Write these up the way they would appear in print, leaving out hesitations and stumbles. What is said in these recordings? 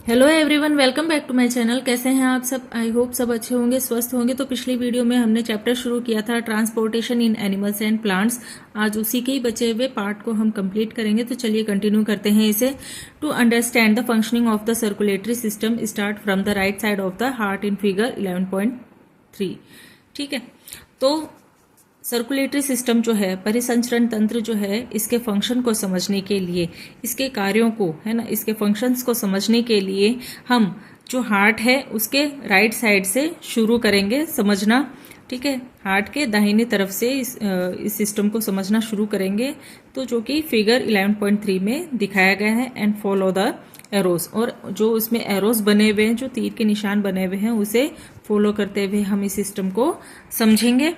Hello everyone, welcome back to my channel. कैसे हैं आप सब? आई होप सब अच्छे होंगे, स्वस्थ होंगे। तो पिछली वीडियो में हमने चैप्टर शुरू किया था transportation in animals and plants. आज उसी के ही बचे हुए पार्ट को हम कंप्लीट करेंगे। तो चलिए कंटिन्यू करते हैं इसे। To understand the functioning of the circulatory system start from the right side of the heart in figure 11.3। ठीक है, तो सर्कुलेटरी सिस्टम जो है, परिसंचरण तंत्र जो है, इसके फंक्शन को समझने के लिए, इसके कार्यों को, है ना, इसके फंक्शंस को समझने के लिए हम जो हार्ट है उसके राइट साइड से शुरू करेंगे समझना। ठीक है, हार्ट के दाहिनी तरफ से इस सिस्टम को समझना शुरू करेंगे। तो जो कि फिगर 11.3 में दिखाया गया है। एंड फॉलो द एरोस, और जो उसमें एरोस बने हुए हैं, जो तीर के निशान बने हुए हैं, उसे फॉलो करते हुए हम इस सिस्टम को समझेंगे।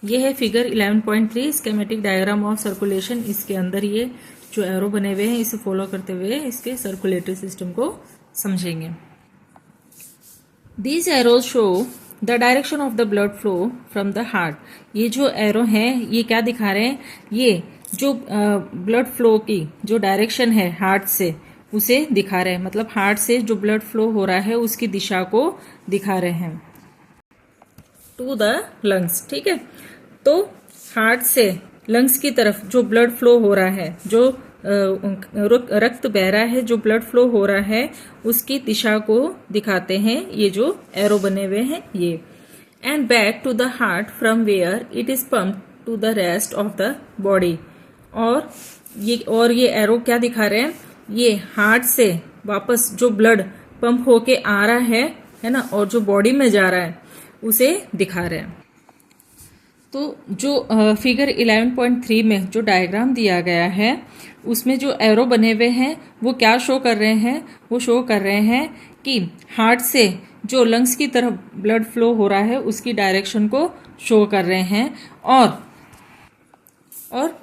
ये है figure 11.3 schematic diagram of circulation. इसके अंदर ये जो एरो बने हुए हैं, इसे फॉलो करते हुए इसके सर्कुलेटरी सिस्टम को समझेंगे। These arrows show the direction of the blood flow from the heart. ये जो एरो हैं, ये क्या दिखा रहे हैं? ये जो ब्लड फ्लो की जो डायरेक्शन है हार्ट से, उसे दिखा रहे हैं। मतलब हार्ट से जो ब्लड फ्लो हो रहा है उसकी दिशा को दिखा रहे हैं टू द लंग्स। ठीक है, तो हार्ट से लंग्स की तरफ जो ब्लड फ्लो हो रहा है, जो रक्त बह रहा है, जो ब्लड फ्लो हो रहा है, उसकी दिशा को दिखाते हैं ये जो एरो बने हुए हैं ये। And back to the heart from where it is pump to the rest of the body. और ये एरो क्या दिखा रहे हैं? ये हार्ट से वापस जो ब्लड पंप होके आ रहा है ना, और जो बॉडी में जा रहा है उसे दिखा रहे हैं। तो जो फिगर 11.3 में जो डायग्राम दिया गया है, उसमें जो एरो बने हुए हैं वो क्या शो कर रहे हैं? वो शो कर रहे हैं कि हार्ट से जो लंग्स की तरफ ब्लड फ्लो हो रहा है उसकी डायरेक्शन को शो कर रहे हैं। और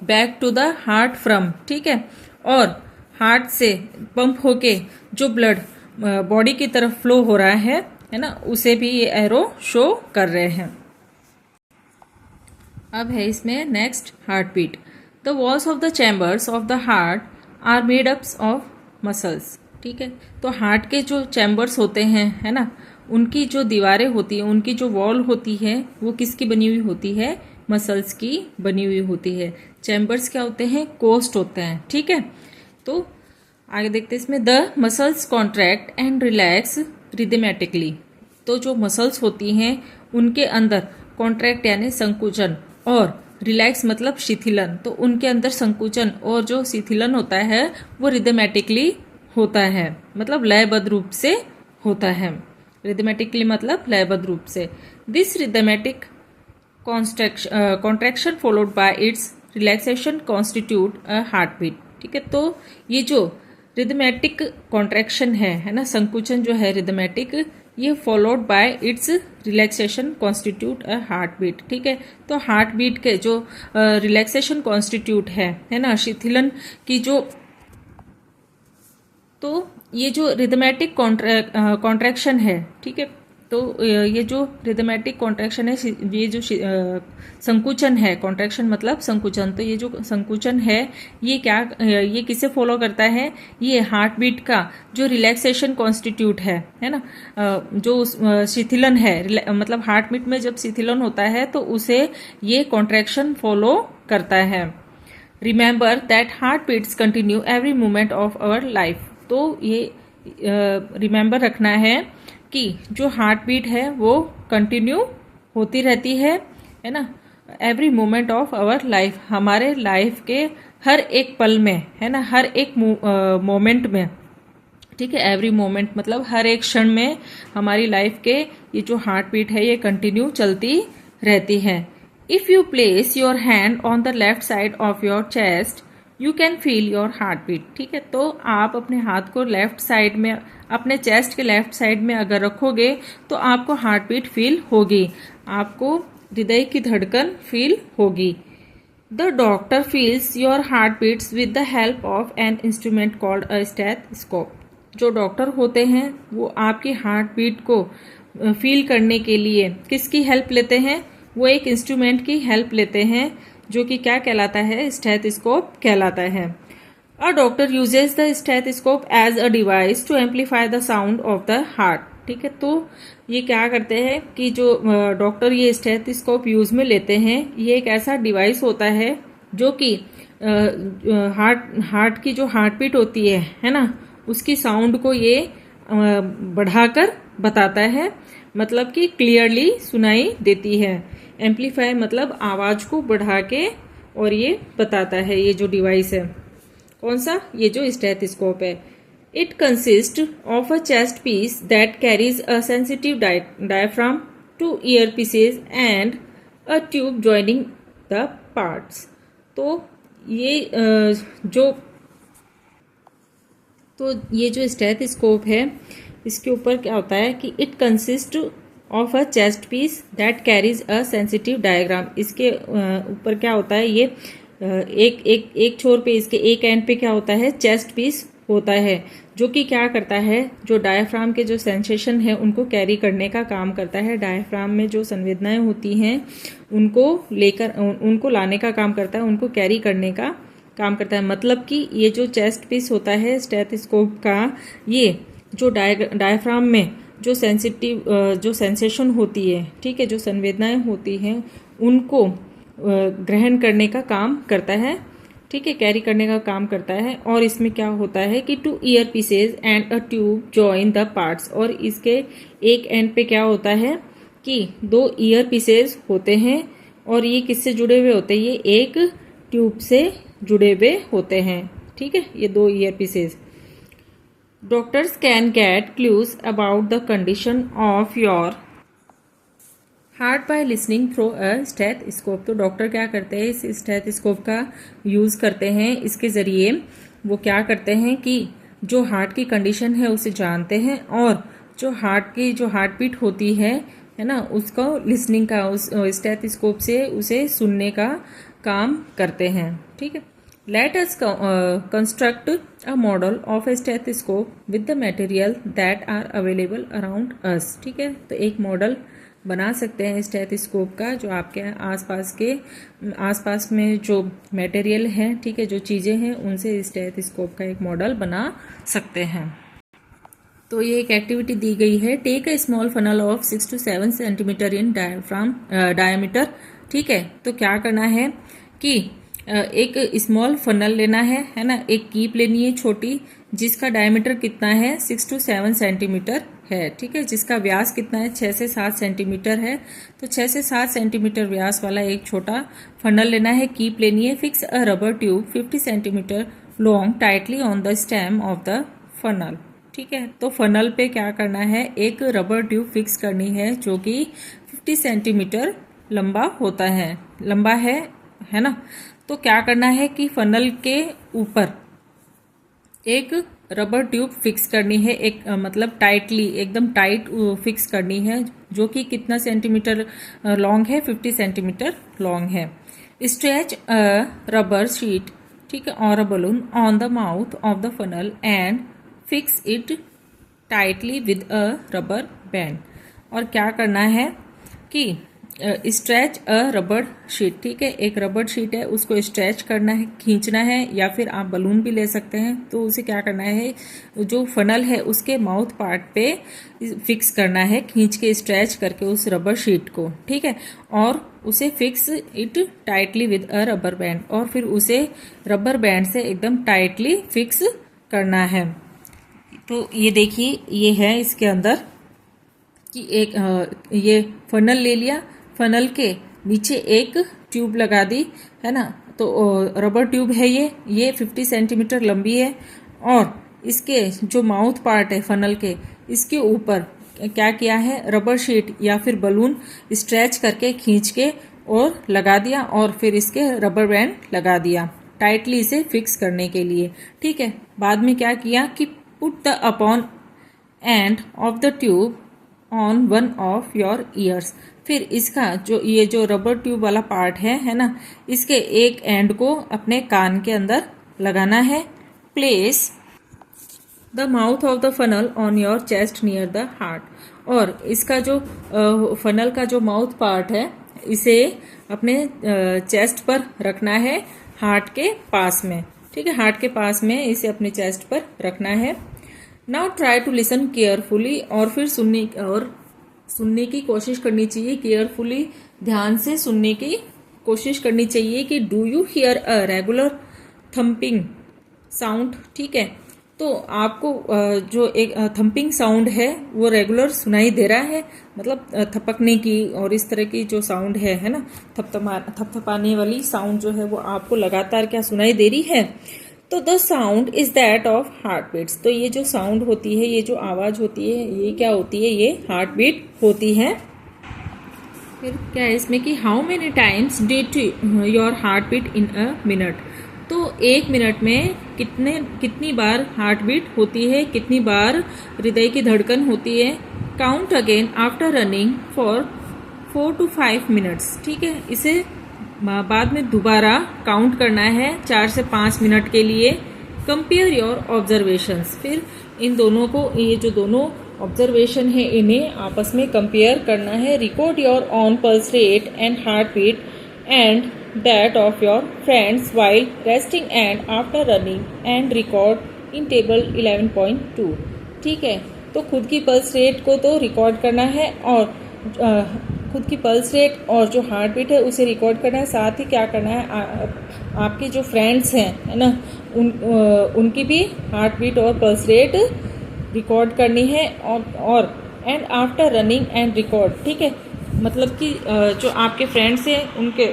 back to the heart from, ठीक है, और हार्ट से पंप होके जो ब्लड बॉडी की तरफ फ्लो हो रहा है ना, उसे भी ये एरो शो कर रहे हैं। अब है इसमें next heart beat. The walls of the chambers of the heart are made ups of muscles. ठीक है, तो हार्ट के जो चैम्बर्स होते हैं, है ना, उनकी जो दीवारें होती हैं, उनकी जो वॉल होती है, वो किसकी बनी हुई होती है? मसल्स की बनी हुई होती है। चैम्बर्स क्या होते हैं? कोस्ट होते हैं। ठीक है, तो आगे देखते हैं इसमें। The muscles contract and relax rhythmically. तो जो मसल्स होती हैं उनके अंदर कॉन्ट्रैक्ट यानी संकुचन, और रिलैक्स मतलब शिथिलन। तो उनके अंदर संकुचन और जो शिथिलन होता है वो रिदमेटिकली होता है, मतलब लयबद्ध रूप से होता है। रिदमेटिकली मतलब लयबद्ध रूप से। This rhythmic contraction followed by its relaxation constitute a heart beat. ठीक है, तो ये जो रिदमेटिक कॉन्ट्रैक्शन है ना, संकुचन जो है रिदमेटिक, ये followed by its relaxation constitute a heart beat. ठीक है, तो हार्ट बीट के जो रिलैक्सेशन कॉन्स्टिट्यूट है ना, शिथिलन की जो, तो ये जो रिदमेटिक कॉन्ट्रैक्शन है, ठीक है, तो ये जो रिदमेटिक कॉन्ट्रैक्शन है, ये जो संकुचन है, कॉन्ट्रैक्शन मतलब संकुचन, तो ये जो संकुचन है ये किसे फॉलो करता है? ये हार्ट बीट का जो रिलैक्सेशन कॉन्स्टिट्यूट है ना, जो शिथिलन है, मतलब हार्ट बीट में जब शिथिलन होता है तो उसे ये कॉन्ट्रैक्शन फॉलो करता है। Remember that heart beats continue every moment of our life. तो ये रिमेंबर रखना है कि जो हार्ट बीट है वो कंटिन्यू होती रहती है ना, every moment of our life, हमारे लाइफ के हर एक पल में, है ना, हर एक मोमेंट में। ठीक है, एवरी मोमेंट मतलब हर एक क्षण में हमारी लाइफ के ये जो हार्ट बीट है ये कंटिन्यू चलती रहती है। If you place your hand on the left side of your chest you can feel your heart beat. ठीक है, तो आप अपने हाथ को लेफ्ट साइड में, अपने चेस्ट के लेफ्ट साइड में अगर रखोगे तो आपको हार्ट बीट फील होगी, आपको हृदय की धड़कन फील होगी। The doctor feels your heart beats with the help of an instrument called a stethoscope. जो डॉक्टर होते हैं वो आपकी हार्ट बीट को फील करने के लिए किसकी हेल्प लेते हैं? वो एक इंस्ट्रूमेंट की हेल्प लेते हैं जो कि क्या कहलाता है? स्टेथोस्कोप कहलाता है। A doctor uses the stethoscope as a device to amplify the sound of the heart. ठीक है, तो ये क्या करते हैं कि जो डॉक्टर ये स्टेथोस्कोप यूज में लेते हैं, ये एक ऐसा डिवाइस होता है जो कि हार्ट की जो हार्ट बीट होती है ना, उसकी साउंड को ये बढ़ाकर बताता है, मतलब कि क्लियरली सुनाई देती है। एम्पलीफाई मतलब आवाज को बढ़ा के और ये बताता है, ये जो डिवाइस है। कौन सा? ये जो स्टेथोस्कोप है। It consist of a chest piece that carries a sensitive diaphragm, 2 earpieces and a tube joining the parts. तो ये जो स्टेथोस्कोप है, इसके ऊपर क्या होता है कि it consist of a chest piece that carries a sensitive diagram. इसके ऊपर क्या होता है, ये एक छोर पे, इसके एक एंड पे क्या होता है, चेस्ट पीस होता है, जो कि क्या करता है, जो डायफ्राम के जो सेंसेशन है उनको कैरी करने का काम करता है। डायफ्राम में जो संवेदनाएं होती हैं उनको लाने का काम करता है, उनको कैरी करने का काम करता है। मतलब कि ये जो चेस्ट पीस होता है स्टेथोस्कोप का, ये जो डायफ्राम में जो सेंसेशन होती है, ठीक है, जो संवेदनाएं होती हैं उनको ग्रहण करने का काम करता है, ठीक है, कैरी करने का काम करता है। और इसमें क्या होता है कि 2 earpieces and a tube join the parts. और इसके एक एंड पे क्या होता है कि 2 ईयरपीसेस होते हैं, और ये किससे जुड़े हुए होते हैं, ये एक ट्यूब से जुड़े हुए होते हैं, ठीक है, ये 2 earpieces. Doctors can get clues about the condition of your heart by listening through a stethoscope. तो डॉक्टर क्या करते हैं, इस स्टेथोस्कोप का यूज करते हैं। इसके जरिए वो क्या करते हैं कि जो हार्ट की कंडीशन है उसे जानते हैं, और जो हार्ट की जो हार्ट बीट होती है ना, उसको लिसनिंग का, उस स्टेथोस्कोप से उसे सुनने का काम करते हैं, ठीक है। Let us construct a model of a stethoscope with the material that are available around us. ठीक है, तो एक मॉडल बना सकते हैं स्टेथोस्कोप का, जो आपके आसपास में जो मटेरियल है, ठीक है, जो चीज़ें हैं, उनसे स्टेथोस्कोप का एक मॉडल बना सकते हैं। तो ये एक एक्टिविटी दी गई है, take a small funnel of 6 to 7 centimetre in diameter. ठीक है, तो क्या करना है कि एक स्मॉल फनल लेना है ना, एक कीप लेनी है छोटी, जिसका डायमीटर कितना है 6 to 7 सेंटीमीटर है, ठीक है, जिसका व्यास कितना है 6 से 7 सेंटीमीटर है। तो 6 से 7 सेंटीमीटर व्यास वाला एक छोटा फनल लेना है, कीप लेनी है। Fix a rubber tube 50 centimetre long tightly on the stem of the funnel. ठीक है, तो फनल पे क्या करना है, एक रबर ट्यूब फिक्स करनी है जो कि 50 सेंटीमीटर लंबा है ना। तो क्या करना है कि फनल के ऊपर एक रबर ट्यूब फिक्स करनी है, एक मतलब टाइटली, एकदम टाइट फिक्स करनी है, जो कि कितना सेंटीमीटर लॉन्ग है, 50 सेंटीमीटर लॉन्ग है। स्ट्रेच अ रबर शीट, ठीक है, और a balloon on the mouth of the funnel and fix it tightly with a rubber band. और क्या करना है कि स्ट्रेच अ रबर शीट, ठीक है, एक रबर शीट है, उसको स्ट्रेच करना है, खींचना है, या फिर आप बलून भी ले सकते हैं। तो उसे क्या करना है, जो फनल है उसके माउथ पार्ट पे फिक्स करना है, खींच के स्ट्रेच करके उस रबर शीट को, ठीक है, और उसे fix it tightly with a rubber band, और फिर उसे रबर बैंड से एकदम टाइटली फिक्स करना है। तो ये देखिए, ये है इसके अंदर कि एक ये फनल ले लिया, फनल के नीचे एक ट्यूब लगा दी, है ना। तो रबर ट्यूब है ये 50 सेंटीमीटर लंबी है, और इसके जो माउथ पार्ट है फनल के, इसके ऊपर क्या किया है, रबर शीट या फिर बलून स्ट्रेच करके खींच के और लगा दिया, और फिर इसके रबर बैंड लगा दिया टाइटली इसे फिक्स करने के लिए। ठीक है, बाद में क्या किया कि put the upon end of the tube on one of your ears. फिर इसका ये जो रबर ट्यूब वाला पार्ट है ना, इसके एक एंड को अपने कान के अंदर लगाना है। Place the mouth of the funnel on your chest near the heart. और इसका जो फनल का जो माउथ पार्ट है, इसे अपने चेस्ट पर रखना है, हार्ट के पास में। ठीक ठीक है, हार्ट के पास में इसे अपने चेस्ट पर रखना है। Now try to listen carefully, और फिर सुनने की कोशिश करनी चाहिए, केयरफुली ध्यान से सुनने की कोशिश करनी चाहिए कि do you here a regular thumping sound. ठीक है, तो आपको जो एक थम्पिंग साउंड है वो रेगुलर सुनाई दे रहा है, मतलब थपकने की और इस तरह की जो साउंड है ना, थपथपाने वाली साउंड जो है वो आपको लगातार क्या सुनाई दे रही है। तो the sound is that of heart beats, तो ये जो साउंड होती है, ये जो आवाज होती है, ये क्या होती है, ये हार्ट बीट होती है। फिर क्या है इसमें कि how many times did your heart beat in a minute, तो एक मिनट में कितनी बार हार्ट बीट होती है, कितनी बार हृदय की धड़कन होती है। Count again after running for 4 to 5 minutes. ठीक है, इसे बाद में दोबारा काउंट करना है 4 से 5 मिनट के लिए। कंपेयर योर ऑब्जर्वेशंस, फिर इन दोनों को, ये जो दोनों ऑब्जर्वेशन है इन्हें आपस में कंपेयर करना है। Record your own pulse rate and heart beat and that of your friends while resting and after running and record in table 11.2। ठीक है, तो खुद की पल्स रेट को तो रिकॉर्ड करना है, और खुद की पल्स रेट और जो हार्ट बीट है उसे रिकॉर्ड करना है। साथ ही क्या करना है, आपके जो फ्रेंड्स हैं है ना, उनकी भी हार्ट बीट और पल्स रेट रिकॉर्ड करनी है, और and after running and record. ठीक है, मतलब कि जो आपके फ्रेंड्स हैं उनके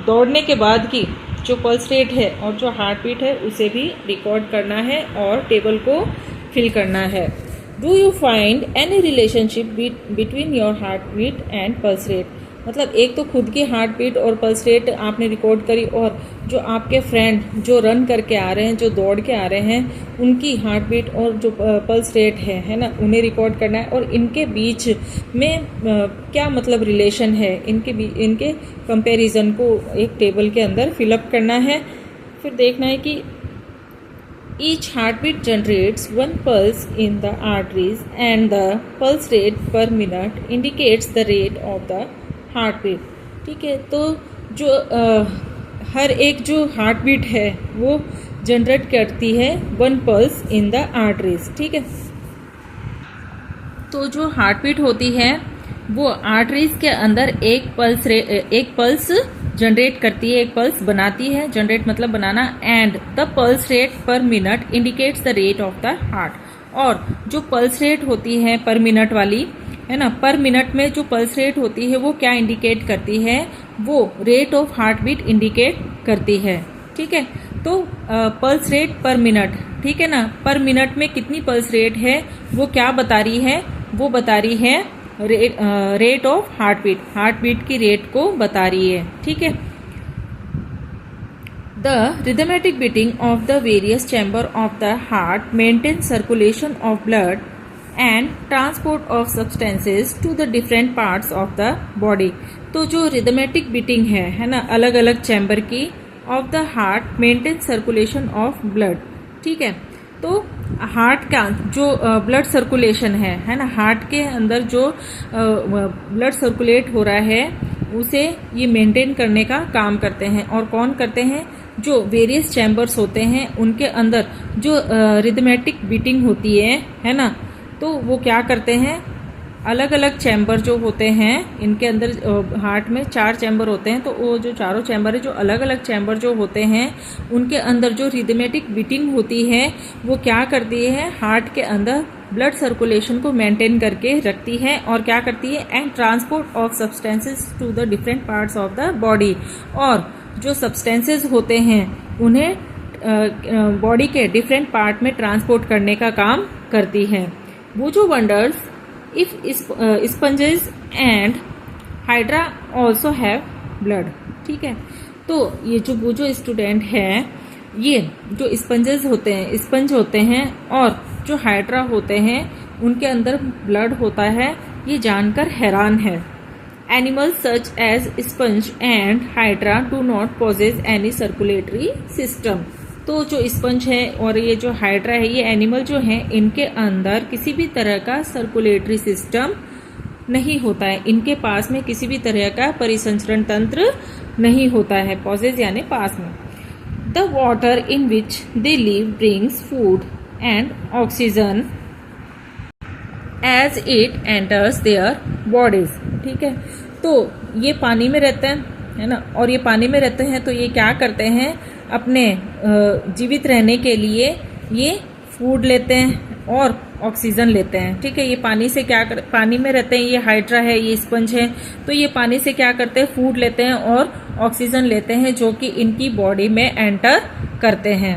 दौड़ने के बाद की जो पल्स रेट है और जो हार्ट बीट है उसे भी रिकॉर्ड करना है और टेबल को फिल करना है। Do you find any relationship between your heart beat and pulse rate, मतलब एक तो खुद की हार्ट बीट और पल्स रेट आपने रिकॉर्ड करी, और जो आपके फ्रेंड जो रन करके आ रहे हैं, जो दौड़ के आ रहे हैं, उनकी हार्ट बीट और जो पल्स रेट है ना, उन्हें रिकॉर्ड करना है। और इनके बीच में क्या मतलब रिलेशन है, इनके कंपैरिजन को एक टेबल के अंदर फिलअप करना है। फिर देखना है कि each heartbeat generates one pulse in the arteries and the pulse rate per minute indicates the rate of the heartbeat। ठीक है, तो जो हर एक जो हार्ट बीट है वो जनरेट करती है 1 पल्स इन द आर्टरीज। ठीक है, तो जो हार्ट बीट होती है वो आर्टरीज के अंदर एक पल्स जनरेट करती है, एक पल्स बनाती है। जनरेट मतलब बनाना। And the pulse rate per minute indicates the rate of the heart, और जो पल्स रेट होती है पर मिनट वाली है ना, पर मिनट में जो पल्स रेट होती है वो क्या इंडिकेट करती है, वो rate of heart beat indicate करती है। ठीक है, तो पल्स रेट पर मिनट, ठीक है ना, पर मिनट में कितनी पल्स रेट है वो क्या बता रही है, वो बता रही है रेट ऑफ हार्ट बीट की रेट को बता रही है। ठीक है, the rhythmic beating of the various chamber of the heart maintain circulation of blood and transport of substances to the different parts of the body. तो जो रिदमेटिक बीटिंग है ना, अलग अलग चैम्बर की of the heart maintain circulation of blood. ठीक है, तो हार्ट का जो ब्लड सर्कुलेशन है ना, हार्ट के अंदर जो ब्लड सर्कुलेट हो रहा है उसे ये मेंटेन करने का काम करते हैं। और कौन करते हैं, जो वेरियस चैम्बर्स होते हैं उनके अंदर जो रिदमेटिक बीटिंग होती है ना, तो वो क्या करते हैं, अलग अलग चैम्बर जो होते हैं इनके अंदर हार्ट में 4 चैम्बर होते हैं, तो वो जो चारों चैम्बर है, जो अलग अलग चैम्बर जो होते हैं उनके अंदर जो रिदमेटिक बीटिंग होती है वो क्या करती है, हार्ट के अंदर ब्लड सर्कुलेशन को मेंटेन करके रखती है। और क्या करती है, and transport of substances to the different parts of the body, और जो सब्सटेंसेस होते हैं उन्हें बॉडी के डिफरेंट पार्ट में ट्रांसपोर्ट करने का काम करती है। Bojo wonders if sponges and hydra also have blood। ठीक है, तो ये जो बोजो स्टूडेंट है, ये जो स्पंजेस होते हैं, स्पंज होते हैं, और जो हाइड्रा होते हैं उनके अंदर ब्लड होता है, ये जानकर हैरान है। Animals such as sponge and hydra do not possess any circulatory system. तो जो स्पंज है और ये जो हाइड्रा है, ये एनिमल जो है, इनके अंदर किसी भी तरह का सर्कुलेटरी सिस्टम नहीं होता है, इनके पास में किसी भी तरह का परिसंचरण तंत्र नहीं होता है। पॉजेज यानी पास में। The water in which they live brings food and oxygen as it enters their bodies. ठीक है, तो ये पानी में रहते हैं, है ना, और ये पानी में रहते हैं तो ये क्या करते हैं, अपने जीवित रहने के लिए ये फूड लेते हैं और ऑक्सीजन लेते हैं। ठीक है, ये पानी से क्या पानी में रहते हैं, ये हाइड्रा है, ये स्पंज है, तो ये पानी से क्या करते हैं, फूड लेते हैं और ऑक्सीजन लेते हैं, जो कि इनकी बॉडी में एंटर करते हैं।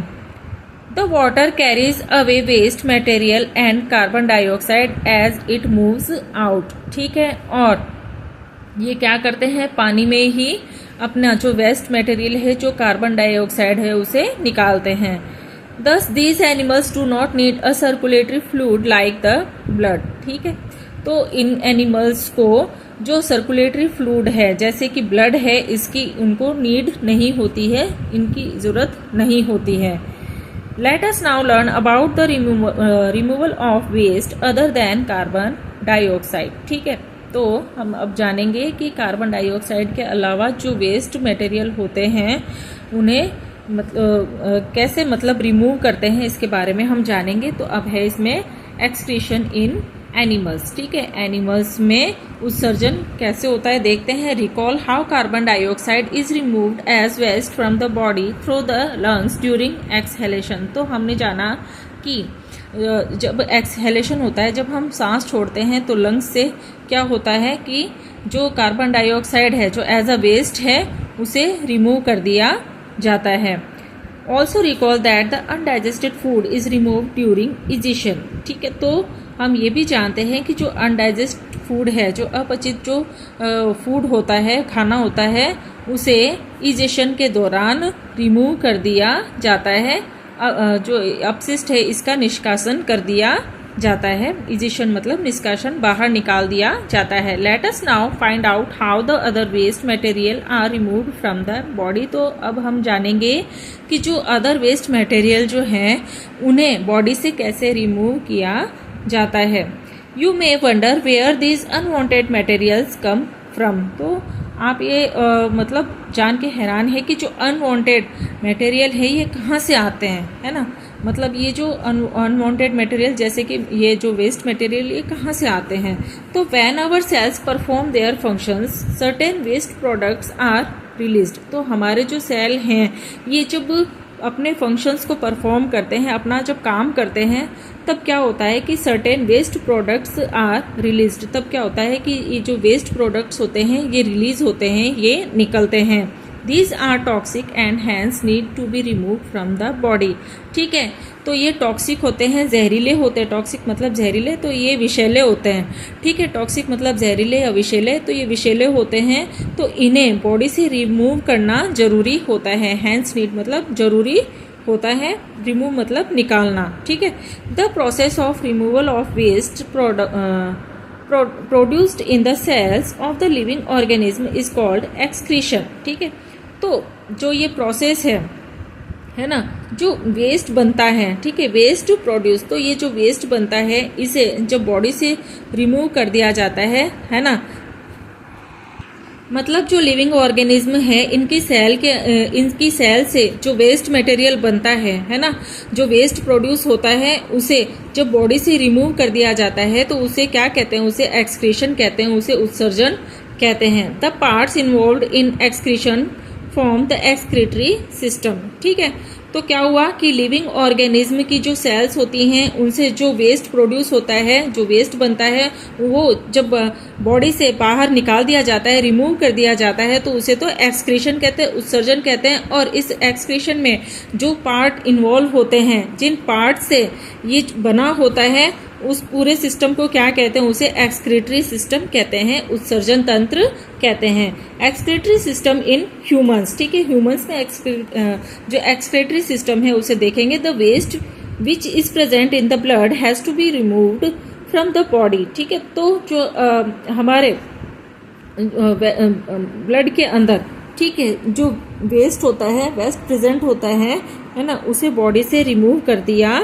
The water carries away waste material and carbon dioxide as it moves out. ठीक है, और ये क्या करते हैं, पानी में ही अपना जो वेस्ट मटेरियल है, जो कार्बन डाइऑक्साइड है, उसे निकालते हैं। Thus these animals do not need a circulatory fluid like the blood। ठीक है, तो इन एनिमल्स को जो सर्कुलेटरी फ्लूइड है, जैसे कि ब्लड है, इसकी उनको नीड नहीं होती है, इनकी जरूरत नहीं होती है। Let us now learn about the removal of waste other than carbon dioxide. ठीक है, तो हम अब जानेंगे कि कार्बन डाइऑक्साइड के अलावा जो वेस्ट मटेरियल होते हैं उन्हें कैसे रिमूव करते हैं, इसके बारे में हम जानेंगे। तो अब है इसमें एक्सक्रीशन इन एनिमल्स। ठीक है, एनिमल्स में उत्सर्जन कैसे होता है देखते हैं। Recall how carbon dioxide is removed as waste from the body through the lungs during exhalation. तो हमने जाना कि जब एक्सहेलेशन होता है, जब हम सांस छोड़ते हैं, तो लंग्स से क्या होता है कि जो कार्बन डाइऑक्साइड है, जो एज अ वेस्ट है, उसे रिमूव कर दिया जाता है। Also recall that the undigested food is remove during egestion. ठीक है, तो हम ये भी जानते हैं कि जो अनडाइजेस्ट फूड है, जो अपचित जो फूड होता है, खाना होता है, उसे इजेशन के दौरान रिमूव कर दिया जाता है। जो अपशिष्ट है, इसका निष्कासन कर दिया जाता है। इजेशन मतलब निष्कासन, बाहर निकाल दिया जाता है। Let us now find out how the other waste material are removed from the body. तो अब हम जानेंगे कि जो अदर वेस्ट मटेरियल जो हैं, उन्हें बॉडी से कैसे रिमूव किया जाता है। You may wonder where these unwanted materials come from. तो आप ये जान के हैरान है कि जो अनवांटेड मटेरियल है, ये कहाँ से आते हैं, है ना। ये जो अनवांटेड मटेरियल, जैसे कि ये जो वेस्ट मटेरियल, ये कहाँ से आते हैं। तो when our cells perform their functions certain waste products are released. तो हमारे जो सेल हैं, ये जब अपने फंक्शंस को परफॉर्म करते हैं, अपना जब काम करते हैं, तब क्या होता है कि certain waste products are released. तब क्या होता है कि ये जो वेस्ट प्रोडक्ट्स होते हैं, ये रिलीज होते हैं, ये निकलते हैं। These are toxic and hence need to be removed from the body। ठीक है, तो ये टॉक्सिक होते हैं, जहरीले होते हैं। टॉक्सिक मतलब जहरीले, तो ये विषैले होते हैं। ठीक है, टॉक्सिक मतलब जहरीले या विषैले, तो ये विषैले होते हैं, तो इन्हें बॉडी से रिमूव करना जरूरी होता है। हैंस नीड मतलब जरूरी होता है, रिमूव मतलब निकालना। ठीक है, the process of removal of waste produced in the cells of the living organism is called excretion. ठीक है, तो जो ये प्रोसेस है ना, जो वेस्ट बनता है, ठीक है, वेस्ट टू प्रोड्यूस, तो ये जो वेस्ट बनता है, इसे जब बॉडी से रिमूव कर दिया जाता है ना, जो लिविंग ऑर्गेनिज्म है, इनकी सेल से जो वेस्ट मटेरियल बनता है ना, जो वेस्ट प्रोड्यूस होता है, उसे जब बॉडी से रिमूव कर दिया जाता है, तो उसे क्या कहते हैं, उसे एक्सक्रीशन कहते हैं, उसे उत्सर्जन कहते हैं। The parts involved in excretion form the excretory system. ठीक है, तो क्या हुआ कि लिविंग ऑर्गेनिज्म की जो सेल्स होती हैं, उनसे जो वेस्ट प्रोड्यूस होता है, जो वेस्ट बनता है, वो जब बॉडी से बाहर निकाल दिया जाता है, रिमूव कर दिया जाता है, तो उसे तो एक्सक्रीशन कहते हैं, उत्सर्जन कहते हैं। और इस एक्सक्रीशन में जो पार्ट इन्वॉल्व होते हैं, जिन पार्ट से ये बना होता है, उस पूरे सिस्टम को क्या कहते हैं, उसे एक्सक्रीटरी सिस्टम कहते हैं, उत्सर्जन तंत्र कहते हैं। Excretory system in humans. ठीक है, ह्यूमंस में जो एक्सक्रीटरी सिस्टम है, उसे देखेंगे। The waste which is present in the blood has to be removed from the body. ठीक है, तो जो हमारे ब्लड के अंदर, ठीक है, जो वेस्ट होता है, वेस्ट प्रेजेंट होता है ना, उसे बॉडी से रिमूव कर दिया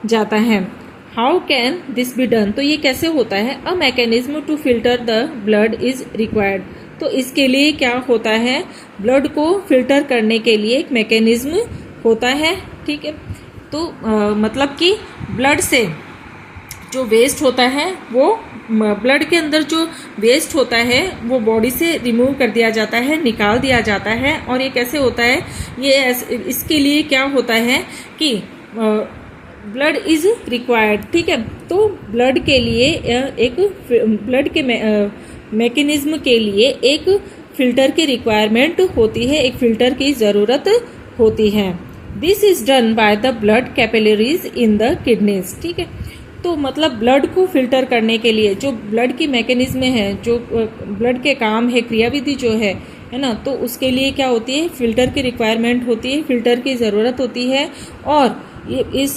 जाता है। How can this be done? तो ये कैसे होता है? A mechanism to filter the blood is required. तो इसके लिए क्या होता है, ब्लड को फिल्टर करने के लिए एक मैकेनिज्म होता है। ठीक है, तो मतलब कि ब्लड से जो वेस्ट होता है वो ब्लड के अंदर जो वेस्ट होता है वो बॉडी से रिमूव कर दिया जाता है, निकाल दिया जाता है। और ये कैसे होता है, ये इसके लिए क्या होता है कि ब्लड इज रिक्वायर्ड। ठीक है, तो ब्लड के लिए एक ब्लड के मैकेनिज्म के लिए एक फिल्टर की रिक्वायरमेंट होती है, एक फिल्टर की ज़रूरत होती है। This is done by the blood capillaries in the kidneys. ठीक है, तो मतलब ब्लड को फिल्टर करने के लिए जो ब्लड की मैकेनिज्म है, जो ब्लड के काम है, क्रियाविधि जो है ना, तो उसके लिए क्या होती है, फिल्टर की रिक्वायरमेंट होती है, फिल्टर की ज़रूरत होती है। और इस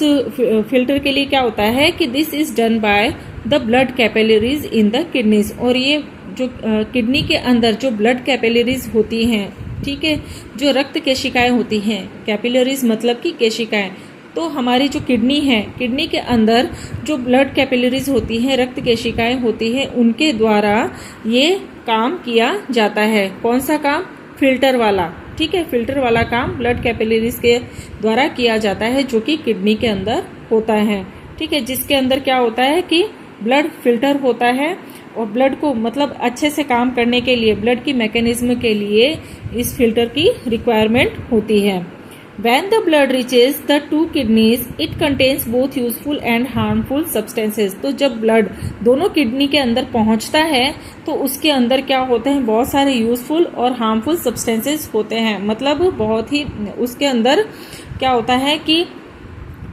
फिल्टर के लिए क्या होता है कि this is done by the blood capillaries in the kidneys. और ये जो किडनी के अंदर जो ब्लड कैपिलरीज होती हैं, ठीक है, जो रक्त केशिकाएं होती हैं, कैपिलरीज मतलब कि केशिकाएं, तो हमारी जो किडनी है, किडनी के अंदर जो ब्लड कैपिलरीज होती हैं, रक्त केशिकाएं होती हैं, उनके द्वारा ये काम किया जाता है। कौन सा काम, फिल्टर वाला। ठीक है, फिल्टर वाला काम ब्लड कैपिलरीज के द्वारा किया जाता है, जो कि किडनी के अंदर होता है। ठीक है, जिसके अंदर क्या होता है कि ब्लड फिल्टर होता है और ब्लड को मतलब अच्छे से काम करने के लिए, ब्लड की मैकेनिज्म के लिए इस फिल्टर की रिक्वायरमेंट होती है। When the blood reaches the two kidneys, it contains both useful and harmful substances. तो जब ब्लड दोनों किडनी के अंदर पहुंचता है तो उसके अंदर क्या होते हैं, बहुत सारे यूजफुल और हार्मफुल सब्सटेंसेस होते हैं। मतलब बहुत ही उसके अंदर क्या होता है कि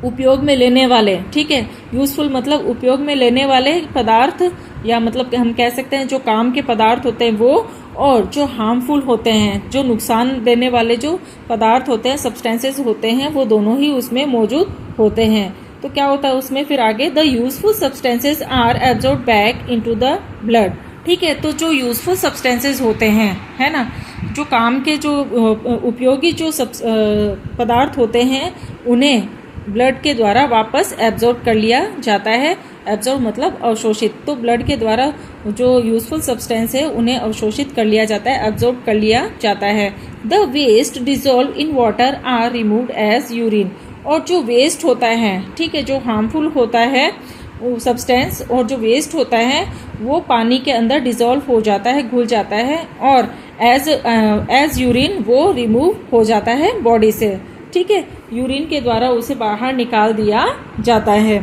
उपयोग में लेने वाले, ठीक है, यूजफुल मतलब उपयोग में लेने वाले पदार्थ, या मतलब हम कह सकते हैं जो काम के पदार्थ होते हैं वो, और जो हार्मफुल होते हैं, जो नुकसान देने वाले जो पदार्थ होते हैं, सब्सटेंसेस होते हैं, वो दोनों ही उसमें मौजूद होते हैं। तो क्या होता है उसमें फिर आगे, the useful substances are absorb back into the blood. ठीक है, तो जो यूजफुल सब्सटेंसेस होते हैं, है ना, जो काम के जो उपयोगी जो पदार्थ होते हैं, उन्हें ब्लड के द्वारा वापस एब्जॉर्ब कर लिया जाता है। एब्जॉर्ब मतलब अवशोषित, तो ब्लड के द्वारा जो यूजफुल सब्सटेंस है उन्हें अवशोषित कर लिया जाता है, एब्जॉर्ब कर लिया जाता है। The waste dissolve in water are removed as urine. और जो वेस्ट होता है, ठीक है, जो हार्मफुल होता है सब्सटेंस और जो वेस्ट होता है वो पानी के अंदर डिजोल्व हो जाता है, घुल जाता है, और एज यूरिन वो रिमूव हो जाता है बॉडी से। ठीक है, यूरिन के द्वारा उसे बाहर निकाल दिया जाता है।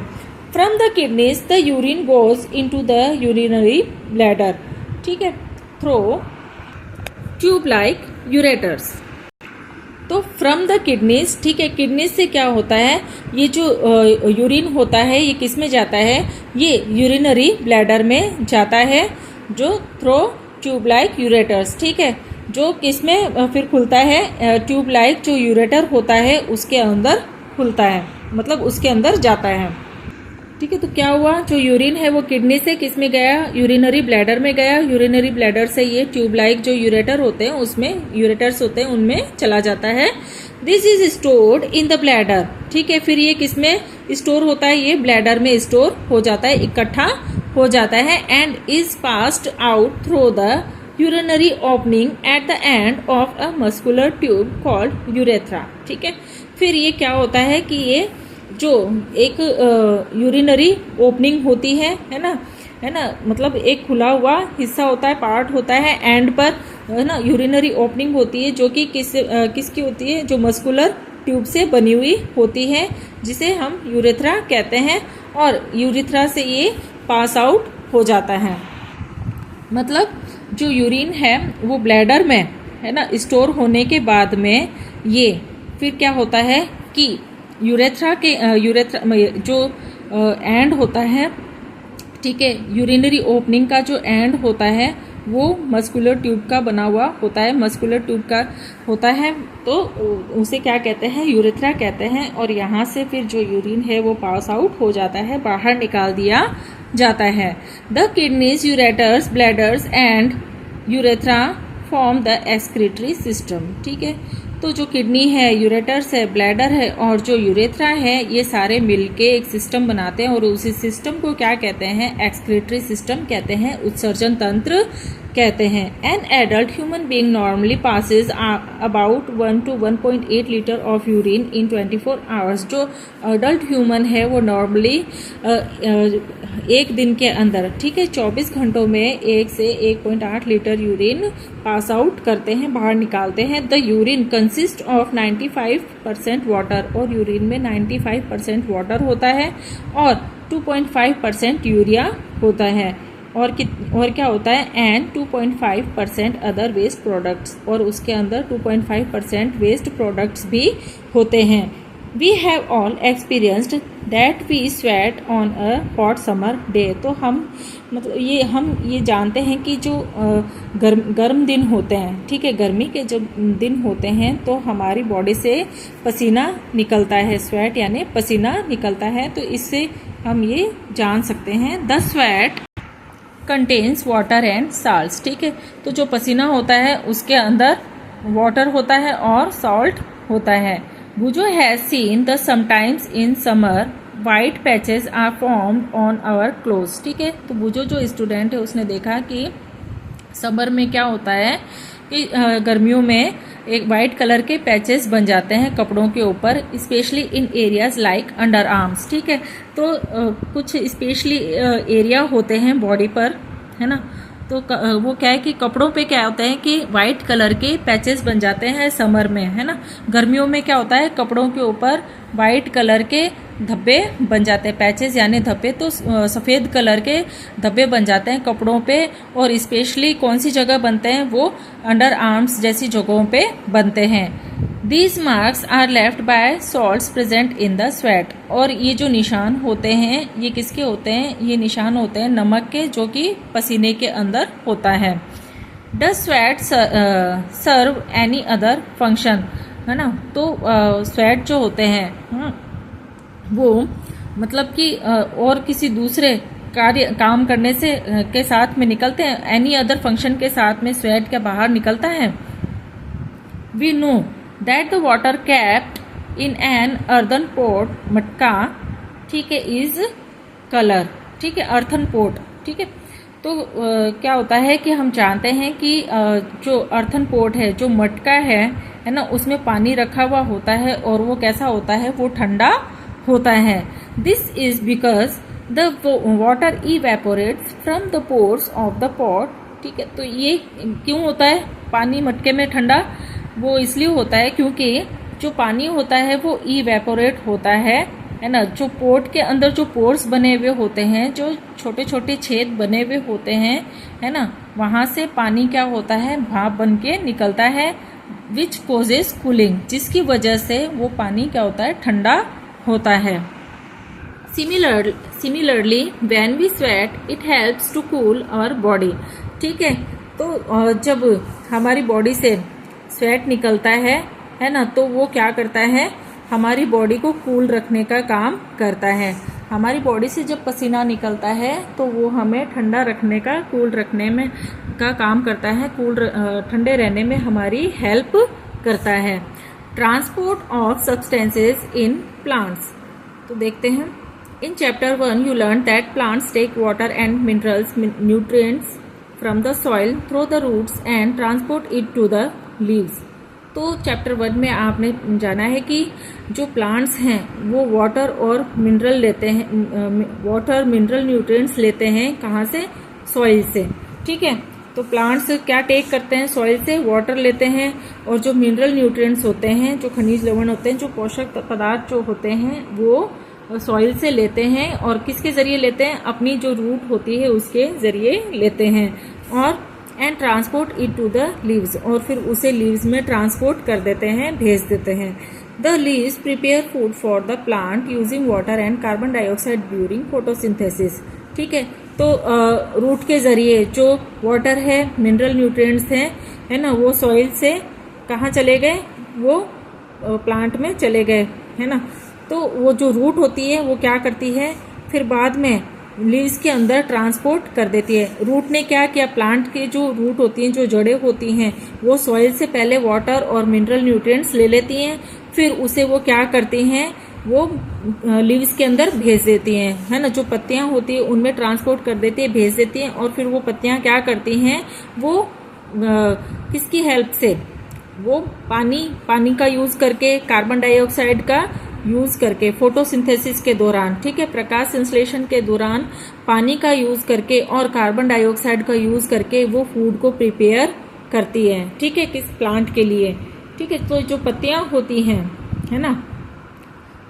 From the kidneys the urine goes into the urinary bladder. ठीक है, थ्रो ट्यूब लाइक यूरेटर्स। तो फ्रॉम द किडनीज, ठीक है, किडनीज से क्या होता है, ये जो यूरिन होता है ये किस में जाता है, ये यूरिनरी ब्लैडर में जाता है, जो थ्रो ट्यूब लाइक यूरेटर्स। ठीक है, जो किसमें फिर खुलता है, ट्यूब लाइक जो यूरेटर होता है उसके अंदर खुलता है, मतलब उसके अंदर जाता है। ठीक है, तो क्या हुआ, जो यूरिन है वो किडनी से किस में गया, यूरिनरी ब्लैडर में गया, यूरिनरी ब्लैडर से ये ट्यूब लाइक जो यूरेटर होते हैं उसमें, यूरेटर्स होते हैं उनमें चला जाता है। This is stored in the bladder. ठीक है, फिर ये किस में स्टोर होता है, ये ब्लैडर में स्टोर हो जाता है, इकट्ठा हो जाता है, and is passed out through the urinary opening at the end of a muscular tube called urethra। ठीक है, फिर ये क्या होता है कि ये जो एक यूरिनरी ओपनिंग होती है ना, मतलब एक खुला हुआ हिस्सा होता है, पार्ट होता है एंड पर, है ना, यूरिनरी ओपनिंग होती है, जो कि किसकी होती है, जो मस्कुलर ट्यूब से बनी हुई होती है, जिसे हम यूरेथ्रा कहते हैं, और यूरेथ्रा से ये पास आउट हो जाता है। मतलब जो यूरिन है वो ब्लैडर में, है ना, स्टोर होने के बाद में ये फिर क्या होता है कि यूरेथ्रा जो एंड होता है, ठीक है, यूरिनरी ओपनिंग का जो एंड होता है वो मस्कुलर ट्यूब का बना हुआ होता है, मस्कुलर ट्यूब का होता है, तो उसे क्या कहते हैं, यूरेथ्रा कहते हैं। और यहाँ से फिर जो यूरिन है वो पास आउट हो जाता है, बाहर निकाल दिया जाता है। The kidneys, ureters, bladders and urethra form the excretory system. ठीक है, तो जो किडनी है, यूरेटर्स है, ब्लैडर है और जो यूरेथ्रा है, ये सारे मिलके एक सिस्टम बनाते हैं, और उसी सिस्टम को क्या कहते हैं, एक्सक्रीटरी सिस्टम कहते हैं, उत्सर्जन तंत्र कहते हैं। An adult human being normally passes about 1 to 1.8 litre of urine in 24 hours. जो अडल्ट ह्यूमन है वो नॉर्मली एक दिन के अंदर, ठीक है, 24 घंटों में 1 से 1.8 लीटर यूरिन पास आउट करते हैं, बाहर निकालते हैं। The urine consist of 95% water, और यूरिन में 95% वाटर होता है और 2.5% यूरिया होता है, और क्या होता है, एंड 2.5% अदर वेस्ट प्रोडक्ट्स, और उसके अंदर 2.5% वेस्ट प्रोडक्ट्स भी होते हैं। We have all experienced that we sweat on a hot summer day. तो हम हम ये जानते हैं कि जो गर्म दिन होते हैं, ठीक है, गर्मी के जब दिन होते हैं तो हमारी बॉडी से पसीना निकलता है, स्वेट यानी पसीना निकलता है। तो इससे हम ये जान सकते हैं। The sweat contains water and salts, ठीक है, तो जो पसीना होता है उसके अंदर वाटर होता है और सॉल्ट होता है। Boojho has seen the sometimes in summer white patches are formed on our clothes, ठीक है, तो बुजो जो स्टूडेंट है उसने देखा कि समर में क्या होता है कि गर्मियों में एक वाइट कलर के पैचेस बन जाते हैं कपड़ों के ऊपर, specially in areas like under arms, ठीक है, तो कुछ स्पेशली एरिया होते हैं बॉडी पर, है ना, तो वो क्या है कि कपड़ों पे क्या होता है कि वाइट कलर के पैचेस बन जाते हैं समर में, है ना। गर्मियों में क्या होता है, कपड़ों के ऊपर वाइट कलर के धब्बे बन जाते हैं, पैचेस यानी धब्बे, तो सफ़ेद कलर के धब्बे बन जाते हैं कपड़ों पे, और स्पेशली कौन सी जगह बनते हैं, वो अंडर आर्म्स जैसी जगहों पे बनते हैं। These marks are left by salts present in the sweat, और ये जो निशान होते हैं ये किसके होते हैं, ये निशान होते हैं नमक के, जो कि पसीने के अंदर होता है। Does sweat serve any other function, है ना, तो स्वेट जो होते हैं वो मतलब कि और किसी दूसरे काम करने से के साथ में निकलते हैं, एनी अदर फंक्शन के साथ में स्वेट क्या बाहर निकलता है। We know that the water kept in an earthen pot, मटका, ठीक है, इज कलर, ठीक है, अर्थन पोट, ठीक है, तो क्या होता है कि हम जानते हैं कि जो अर्थन पोट है, जो मटका है ना, उसमें पानी रखा हुआ होता है और वो कैसा होता है, वो ठंडा होता है। This is because the water evaporates from the pores of the pot, ठीक है, तो ये क्यों होता है पानी मटके में ठंडा, वो इसलिए होता है क्योंकि जो पानी होता है वो इवेपोरेट होता है ना, जो पोट के अंदर जो पोर्स बने हुए होते हैं, जो छोटे छोटे छेद बने हुए होते हैं, है ना, वहां से पानी क्या होता है, भाप बन के निकलता है, विच कोजेस कूलिंग, जिसकी वजह से वो पानी क्या होता है, ठंडा होता है। Similarly when we sweat it helps to cool our body, ठीक है, तो जब हमारी बॉडी से स्वेट निकलता है ना, तो वो क्या करता है, हमारी बॉडी को कूल रखने का काम करता है। हमारी बॉडी से जब पसीना निकलता है तो वो हमें ठंडा रखने का, कूल रखने में का काम करता है, ठंडे रहने में हमारी हेल्प करता है। Transport of substances in plants, तो देखते हैं। In chapter 1 you learn that plants take water and minerals, nutrients from the soil through the roots and transport it to the leaves. तो चैप्टर 1 में आपने जाना है कि जो प्लांट्स हैं वो वाटर और मिनरल लेते हैं, वाटर मिनरल न्यूट्रिएंट्स लेते हैं कहाँ से, सॉइल से, ठीक है, तो प्लांट्स क्या टेक करते हैं, सॉइल से वाटर लेते हैं, और जो मिनरल न्यूट्रिएंट्स होते हैं, जो खनिज लवण होते हैं, जो पोषक पदार्थ जो होते हैं, वो सॉइल से लेते हैं, और किसके जरिए लेते हैं, अपनी जो रूट होती है उसके जरिए लेते हैं, और and transport it to the leaves, और फिर उसे लीव्स में ट्रांसपोर्ट कर देते हैं, भेज देते हैं। The leaves prepare food for the plant using water and carbon dioxide during photosynthesis, ठीक है, तो रूट के जरिए जो वाटर है, मिनरल न्यूट्रिएंट्स हैं, है ना, वो सॉइल से कहाँ चले गए, वो प्लांट में चले गए, है ना, तो वो जो रूट होती है वो क्या करती है, फिर बाद में लीव्स के अंदर ट्रांसपोर्ट कर देती है। रूट ने क्या किया, प्लांट के जो रूट होती हैं, जो जड़ें होती हैं, वो सॉइल से पहले वाटर और मिनरल न्यूट्रिएंट्स ले लेती हैं, फिर उसे वो क्या करती हैं, वो लीव्स के अंदर भेज देती हैं, है ना। जो पत्तियां होती है उनमें ट्रांसपोर्ट कर देती है, भेज देती हैं, और फिर वो पत्तियां क्या करती हैं, वो किसकी हेल्प से, वो पानी का यूज करके, कार्बन डाइऑक्साइड का यूज करके, फोटोसिंथेसिस के दौरान, ठीक है, प्रकाश संश्लेषण के दौरान पानी का यूज करके और कार्बन डाइऑक्साइड का यूज करके वो फूड को प्रिपेयर करती है, ठीक है, किस प्लांट के लिए, ठीक है। तो जो पत्तियां होती हैं, है ना,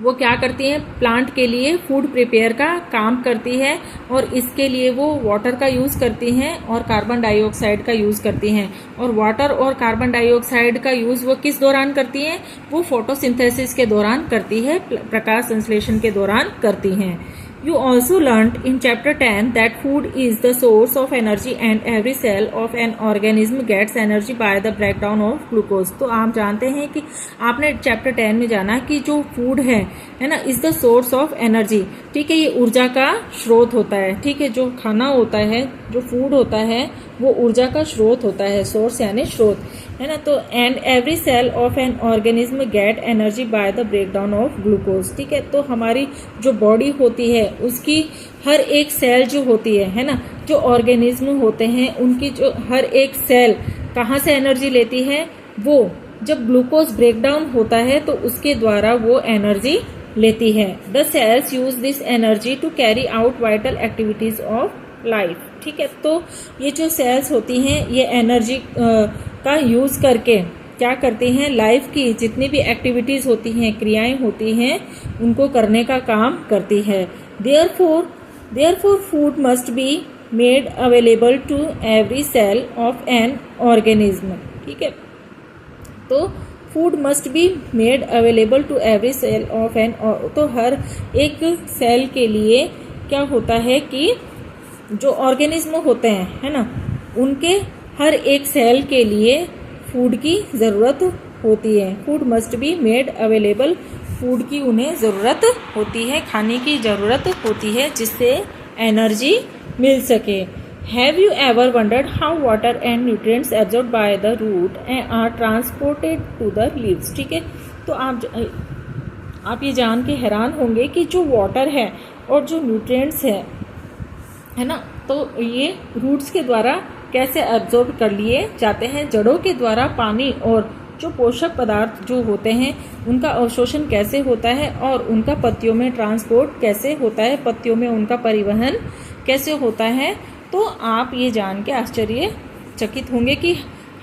वो क्या करती हैं, प्लांट के लिए फूड प्रिपेयर का काम करती है, और इसके लिए वो वाटर का यूज करती हैं और कार्बन डाइऑक्साइड का यूज करती हैं। और वाटर और कार्बन डाइऑक्साइड का यूज वो किस दौरान करती हैं, वो फोटोसिंथेसिस के दौरान करती है, प्रकाश संश्लेषण के दौरान करती हैं। You also learnt in chapter 10 that food is the source of energy and every cell of an organism gets energy by the breakdown of glucose। तो आप जानते हैं कि आपने चैप्टर 10 में जाना कि जो फूड है ना, is the source of energy, ठीक है, ये ऊर्जा का स्रोत होता है, ठीक है। जो खाना होता है, जो फूड होता है, वो ऊर्जा का स्रोत होता है, सोर्स यानी स्रोत, है ना। तो and every cell of an organism get energy by the breakdown of glucose, ठीक है। तो हमारी जो बॉडी होती है उसकी हर एक सेल जो होती है ना, जो ऑर्गेनिज्म होते हैं उनकी जो हर एक सेल कहाँ से एनर्जी लेती है, वो जब ग्लूकोज ब्रेकडाउन होता है तो उसके द्वारा वो एनर्जी लेती है। The cells use this energy to carry out vital activities of life, ठीक है। तो ये जो सेल्स होती हैं ये एनर्जी का यूज करके क्या करती हैं, लाइफ की जितनी भी एक्टिविटीज होती हैं, क्रियाएं होती हैं, उनको करने का काम करती है। Therefore food must be made available to every cell of an organism, ठीक है। तो food must be made available to every cell of an, तो हर एक सेल के लिए क्या होता है कि जो ऑर्गेनिज्म होते हैं, है ना, उनके हर एक सेल के लिए फूड की ज़रूरत होती है। Food must be made available, food की उन्हें ज़रूरत होती है, खाने की ज़रूरत होती है जिससे एनर्जी मिल सके। Have you ever wondered how water and nutrients absorbed by the root and are transported to the leaves, ठीक है। तो आप ये जान के हैरान होंगे कि जो वाटर है और जो न्यूट्रिएंट्स है ना, तो ये रूट्स के द्वारा कैसे एब्जॉर्ब कर लिए जाते हैं, जड़ों के द्वारा पानी और जो पोषक पदार्थ जो होते हैं उनका अवशोषण कैसे होता है, और उनका पत्तियों में ट्रांसपोर्ट कैसे होता है, पत्तियों में उनका परिवहन कैसे होता है। तो आप ये जान के आश्चर्यचकित होंगे कि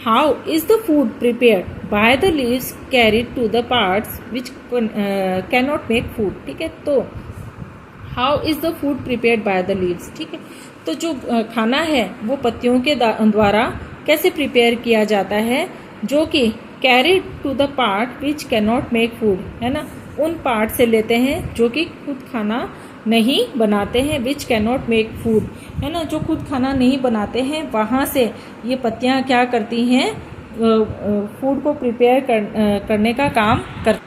how is the food prepared by the leaves carried to the parts which cannot make food, ठीक है। तो how is the food prepared by the leaves, ठीक है। तो जो खाना है वो पत्तियों के द्वारा कैसे प्रिपेयर किया जाता है, जो कि carried to the part which cannot make food, है ना, उन पार्ट से लेते हैं जो कि खुद खाना नहीं बनाते हैं, विच कैन नॉट मेक फूड, है ना, जो खुद खाना नहीं बनाते हैं, वहाँ से ये पत्तियाँ क्या करती हैं, फूड को प्रिपेयर करने का काम कर,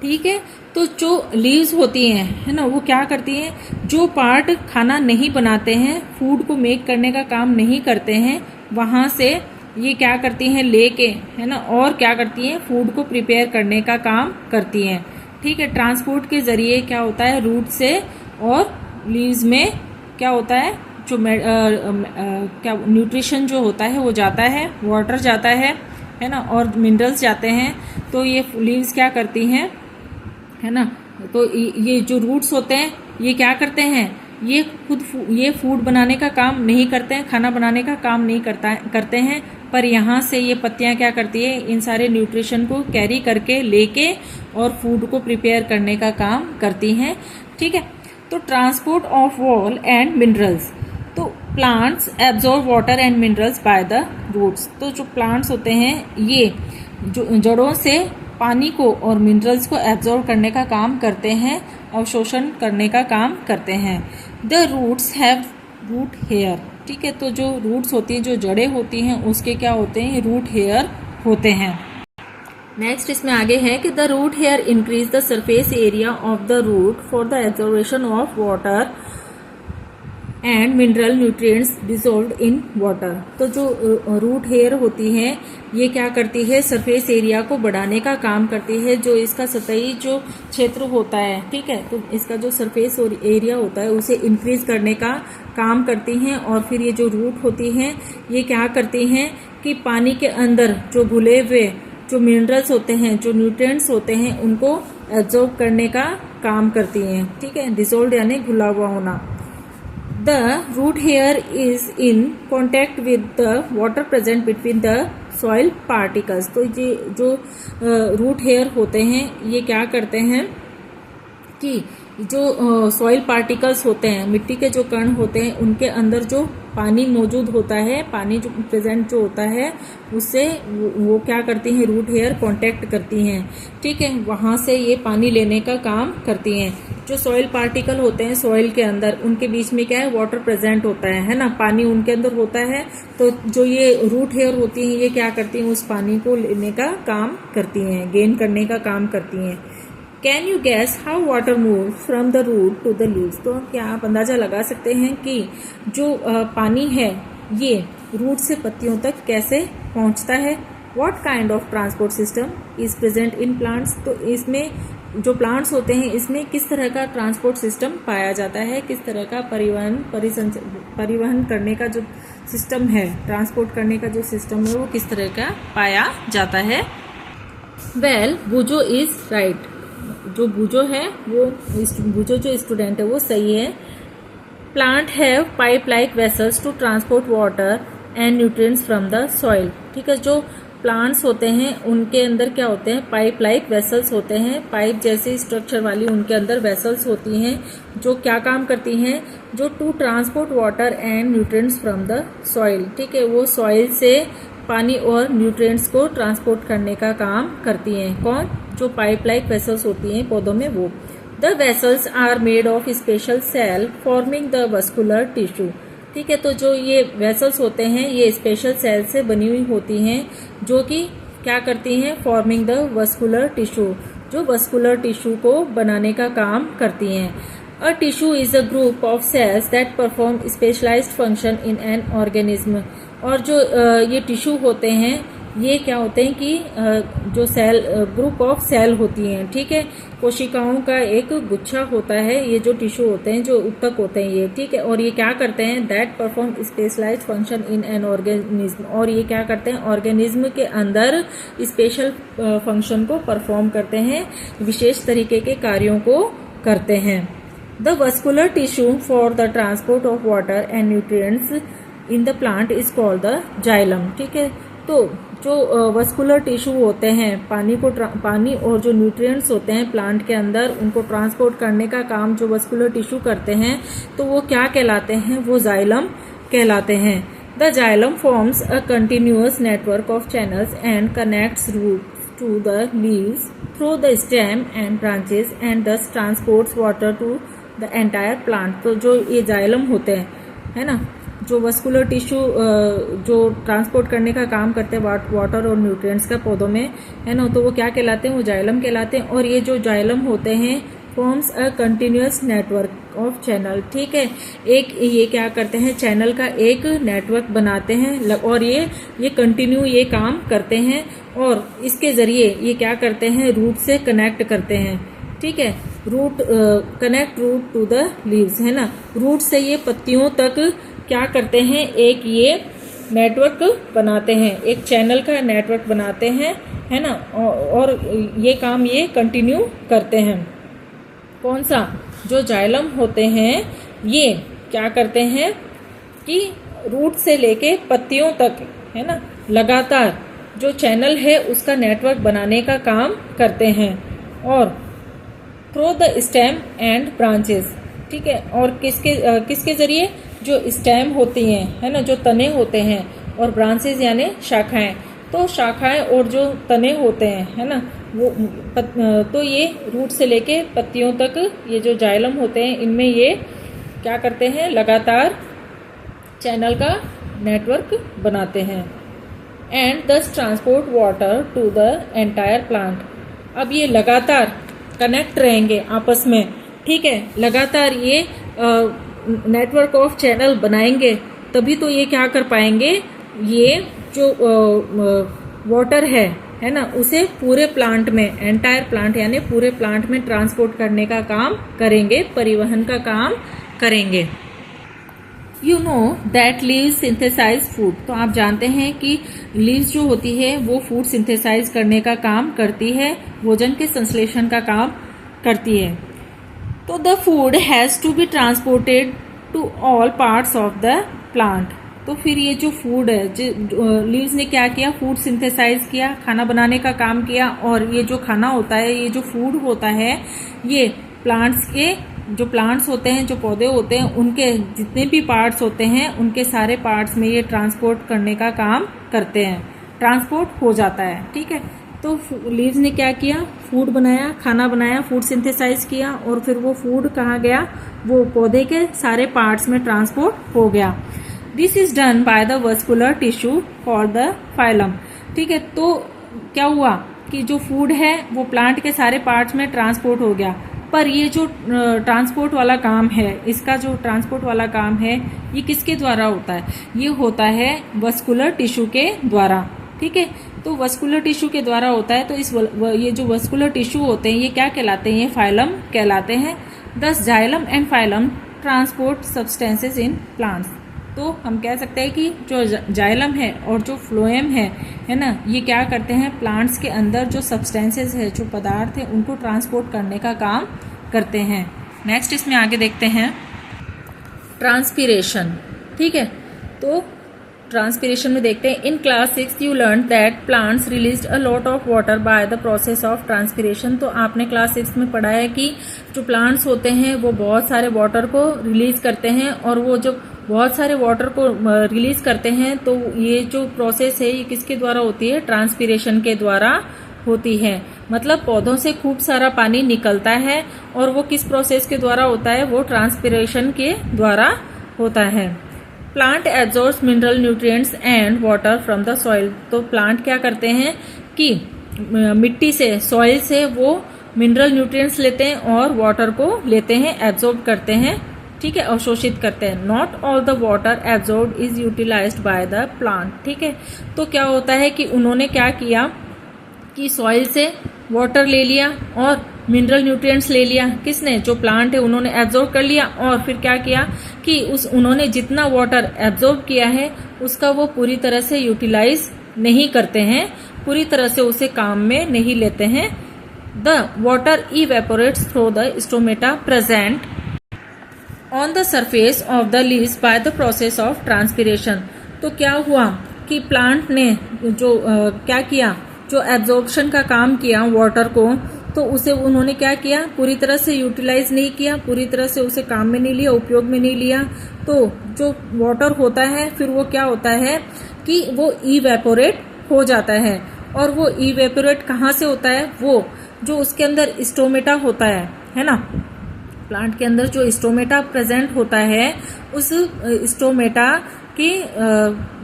ठीक है। तो जो लीव्स होती हैं, है ना, वो क्या करती हैं, जो पार्ट खाना नहीं बनाते हैं, फूड को मेक करने का काम नहीं करते हैं, वहाँ से ये क्या करती हैं, लेके, है ना, और क्या करती हैं, फूड को प्रिपेयर करने का काम करती हैं, ठीक है। ट्रांसपोर्ट के जरिए क्या होता है, रूट से और लीव्स में क्या होता है, जो क्या न्यूट्रिशन जो होता है वो जाता है, वाटर जाता है ना, और मिनरल्स जाते हैं। तो ये लीव्स क्या करती हैं, है ना, तो ये जो रूट्स होते हैं ये क्या करते हैं, ये फूड बनाने का काम नहीं करते हैं, खाना बनाने का काम नहीं करते हैं, पर यहाँ से ये पत्तियाँ क्या करती है, इन सारे न्यूट्रिशन को कैरी करके लेके और फूड को प्रिपेयर करने का काम करती हैं, ठीक है। तो transport of wall and minerals, तो plants absorb water and minerals by the roots. तो जो प्लांट्स होते हैं ये जो जड़ों से पानी को और मिनरल्स को एब्जॉर्ब करने का काम करते हैं, अवशोषण करने का काम करते हैं। The roots have root hair, ठीक है। तो जो रूट्स होती हैं, जो जड़ें होती हैं, उसके क्या होते हैं, रूट हेयर होते हैं। नेक्स्ट इसमें आगे है कि the root hair increase the surface area of the root for the absorption of water and mineral nutrients dissolved in water. तो जो रूट हेयर होती है ये क्या करती है, सरफेस एरिया को बढ़ाने का काम करती है। जो इसका सतही जो क्षेत्र होता है, ठीक है, तो इसका जो सरफेस एरिया होता है उसे इंक्रीज करने का काम करती हैं। और फिर ये जो रूट होती हैं ये क्या करती हैं कि पानी के अंदर जो घुले हुए जो मिनरल्स होते हैं, जो न्यूट्रिएंट्स होते हैं, उनको एब्जॉर्ब करने का काम करती हैं, ठीक है। डिसॉल्व्ड यानी घुला हुआ होना। The root hair is in contact with the water present between the soil particles। तो ये जो रूट हेयर होते हैं ये क्या करते हैं कि जो सॉइल पार्टिकल्स होते हैं, मिट्टी के जो कण होते हैं, उनके अंदर जो पानी मौजूद होता है, पानी जो प्रेजेंट जो होता है, उससे वो क्या करती हैं, रूट हेयर कांटेक्ट करती हैं, ठीक है। वहां से ये पानी लेने का काम करती हैं। जो सॉइल पार्टिकल होते हैं सॉइल के अंदर, उनके बीच में क्या है, वाटर प्रेजेंट होता है ना, पानी उनके अंदर होता है। तो जो ये रूट हेयर होती हैं ये क्या करती हैं, उस पानी को लेने का काम करती हैं, गेन करने का काम करती हैं। Can you guess how water move from the root to the leaves. तो क्या आप अंदाजा लगा सकते हैं कि जो पानी है ये रूट से पत्तियों तक कैसे पहुंचता है। What kind of transport system is present in plants. तो इसमें जो प्लांट्स होते हैं इसमें किस तरह का ट्रांसपोर्ट सिस्टम पाया जाता है, किस तरह का परिवहन करने का जो सिस्टम है, ट्रांसपोर्ट करने का जो सिस्टम है वो किस तरह का पाया जाता है। Well Boojho is right. जो बुजो है वो बुजो जो स्टूडेंट है वो सही है। Plant have pipe like vessels to transport water and nutrients from the soil. ठीक है, जो प्लांट्स होते हैं उनके अंदर क्या होते हैं, पाइप लाइक वेसल्स होते हैं, पाइप जैसे स्ट्रक्चर वाली उनके अंदर वेसल्स होती हैं जो क्या काम करती हैं, जो to transport water and nutrients from the soil. ठीक है, वो सॉइल से पानी और न्यूट्रिएंट्स को ट्रांसपोर्ट करने का काम करती हैं। कौन, जो पाइप लाइक वेसल्स होती हैं पौधों में वो। The vessels are made of special cell forming the vascular tissue. ठीक है, तो जो ये वेसल्स होते हैं ये स्पेशल सेल से बनी हुई होती हैं जो कि क्या करती हैं, फॉर्मिंग द वस्कुलर टिश्यू, जो वस्कुलर टिश्यू को बनाने का काम करती हैं। A tissue is a group of cells that perform specialised function in an organism. और जो ये टिश्यू होते हैं ये क्या होते हैं कि जो सेल, ग्रुप ऑफ सेल होती हैं, ठीक है, कोशिकाओं का एक गुच्छा होता है, ये जो टिश्यू होते हैं जो उत्तक होते हैं ये, ठीक है, और ये क्या करते हैं, that perform specialised function in an organism. और ये क्या करते हैं, ऑर्गेनिज्म के अंदर स्पेशल फंक्शन को परफॉर्म करते हैं, विशेष तरीके के कार्यों को करते हैं। The vascular tissue for the transport of water and nutrients in the plant is called the xylem. ठीक है, तो जो वस्कुलर टिश्यू होते हैं, पानी और जो न्यूट्रिएंट्स होते हैं प्लांट के अंदर उनको ट्रांसपोर्ट करने का काम जो वस्कुलर टिश्यू करते हैं तो वो क्या कहलाते हैं, वो जाइलम कहलाते हैं। The xylem forms a continuous network of channels and connects roots to the leaves through the stem and branches and thus transports water to the entire plant. तो जो ये जाइलम होते हैं, है ना, जो वस्कुलर टिश्यू जो ट्रांसपोर्ट करने का काम करते हैं वाटर और न्यूट्रिएंट्स का पौधों में, है ना, तो वो क्या कहलाते हैं, वो जाइलम कहलाते हैं। और ये जो जाइलम होते हैं forms a continuous network of channel. ठीक है, एक ये क्या करते हैं, चैनल का एक नेटवर्क बनाते हैं और ये कंटिन्यू ये काम करते हैं और इसके जरिए ये क्या करते हैं, रूट से कनेक्ट करते हैं। ठीक है, root connect root to the leaves, है ना, रूट से ये पत्तियों तक क्या करते हैं, एक ये नेटवर्क बनाते हैं, एक चैनल का नेटवर्क बनाते हैं, है ना, और ये काम ये कंटिन्यू करते हैं। कौन सा, जो जाइलम होते हैं ये क्या करते हैं कि रूट से लेके पत्तियों तक, है ना, लगातार जो चैनल है उसका नेटवर्क बनाने का काम करते हैं और through the stem and branches. ठीक है, और किसके जरिए, जो स्टेम होती हैं, है ना, जो तने होते हैं, और ब्रांचेस यानी शाखाएं। तो शाखाएं और जो तने होते हैं, है ना, वो तो ये रूट से लेके पत्तियों तक ये जो जाइलम होते हैं इनमें ये क्या करते हैं, लगातार चैनल का नेटवर्क बनाते हैं and thus transport water to the entire plant. अब ये लगातार कनेक्ट रहेंगे आपस में, ठीक है, लगातार ये नेटवर्क ऑफ चैनल बनाएंगे तभी तो ये क्या कर पाएंगे, ये जो वाटर है ना, उसे पूरे प्लांट में, एंटायर प्लांट यानी पूरे प्लांट में ट्रांसपोर्ट करने का काम करेंगे, परिवहन का काम करेंगे। You know that leaves synthesise food, तो आप जानते हैं कि लीव्स जो होती है वो फूड सिंथेसाइज करने का काम करती है, भोजन के संश्लेषण का काम करती है। तो the food has to be transported to all parts of the plant, तो फिर ये जो फूड है, लीव्स ने क्या किया, फूड सिंथेसाइज किया, खाना बनाने का काम किया, और ये जो खाना होता है, ये जो फूड होता है, ये प्लांट्स के जो प्लांट्स होते हैं, जो पौधे होते हैं, उनके जितने भी पार्ट्स होते हैं, उनके सारे पार्ट्स में ये ट्रांसपोर्ट करने का काम करते हैं, ट्रांसपोर्ट हो जाता है। ठीक है, तो लीव्स ने क्या किया, फूड बनाया, खाना बनाया, फूड सिंथेसाइज किया, और फिर वो फूड कहाँ गया, वो पौधे के सारे पार्ट्स में ट्रांसपोर्ट हो गया। This is done by the vascular tissue for the phylum. ठीक है, तो क्या हुआ कि जो फूड है वो प्लांट के सारे पार्ट्स में ट्रांसपोर्ट हो गया, पर ये जो ट्रांसपोर्ट वाला काम है, इसका जो ट्रांसपोर्ट वाला काम है, ये किसके द्वारा होता है, ये होता है वस्कुलर टिश्यू के द्वारा। ठीक है, तो वस्कुलर टिश्यू के द्वारा होता है, तो ये जो वस्कुलर टिश्यू होते हैं, ये क्या कहलाते हैं, ये फाइलम कहलाते हैं। दस xylem and phylum transport substances in plants, तो हम कह सकते हैं कि जो जाइलम है और जो फ्लोएम है ना, ये क्या करते हैं, प्लांट्स के अंदर जो सब्सटेंसेस है, जो पदार्थ है, उनको ट्रांसपोर्ट करने का काम करते हैं। नेक्स्ट इसमें आगे देखते हैं ट्रांसपीरेशन। ठीक है, तो ट्रांसपीरेशन में देखते हैं, in class 6 you learn that plants released a lot of water by the process of transpiration. तो आपने क्लास 6 में पढ़ा है कि जो प्लांट्स होते हैं वो बहुत सारे वाटर को रिलीज करते हैं, और वो जब बहुत सारे वाटर को रिलीज करते हैं तो ये जो प्रोसेस है ये किसके द्वारा होती है, ट्रांसपीरेशन के द्वारा होती है। मतलब पौधों से खूब सारा पानी निकलता है, और वो किस प्रोसेस के द्वारा होता है, वो ट्रांसपीरेशन के द्वारा होता है। Plant absorbs mineral nutrients and water from the soil, तो प्लांट क्या करते हैं कि मिट्टी से, सॉइल से वो मिनरल न्यूट्रिएंट्स लेते हैं और वाटर को लेते हैं, एब्जॉर्ब करते हैं। ठीक है, अवशोषित करते हैं। Not all the water absorbed is utilised by the plant. ठीक है, तो क्या होता है कि उन्होंने क्या किया कि सॉइल से वाटर ले लिया और मिनरल न्यूट्रिएंट्स ले लिया, किसने, जो प्लांट है, उन्होंने एब्जॉर्ब कर लिया, और फिर क्या किया कि उन्होंने जितना वाटर एब्जॉर्ब किया है उसका वो पूरी तरह से यूटिलाइज नहीं करते हैं, पूरी तरह से उसे काम में नहीं लेते हैं। The water evaporates through the stomata present on the surface of the leaves by the process of transpiration. तो क्या हुआ कि प्लांट ने जो क्या किया, जो एब्जॉर्प्शन का काम किया वाटर को, तो उसे उन्होंने क्या किया, पूरी तरह से यूटिलाइज नहीं किया, पूरी तरह से उसे काम में नहीं लिया, उपयोग में नहीं लिया। तो जो वाटर होता है फिर वो क्या होता है कि वो इवेपोरेट हो जाता है, और वो इवेपोरेट कहाँ से होता है, वो जो उसके अंदर स्टोमेटा होता है ना, प्लांट के अंदर जो स्टोमेटा प्रेजेंट होता है, उस स्टोमेटा की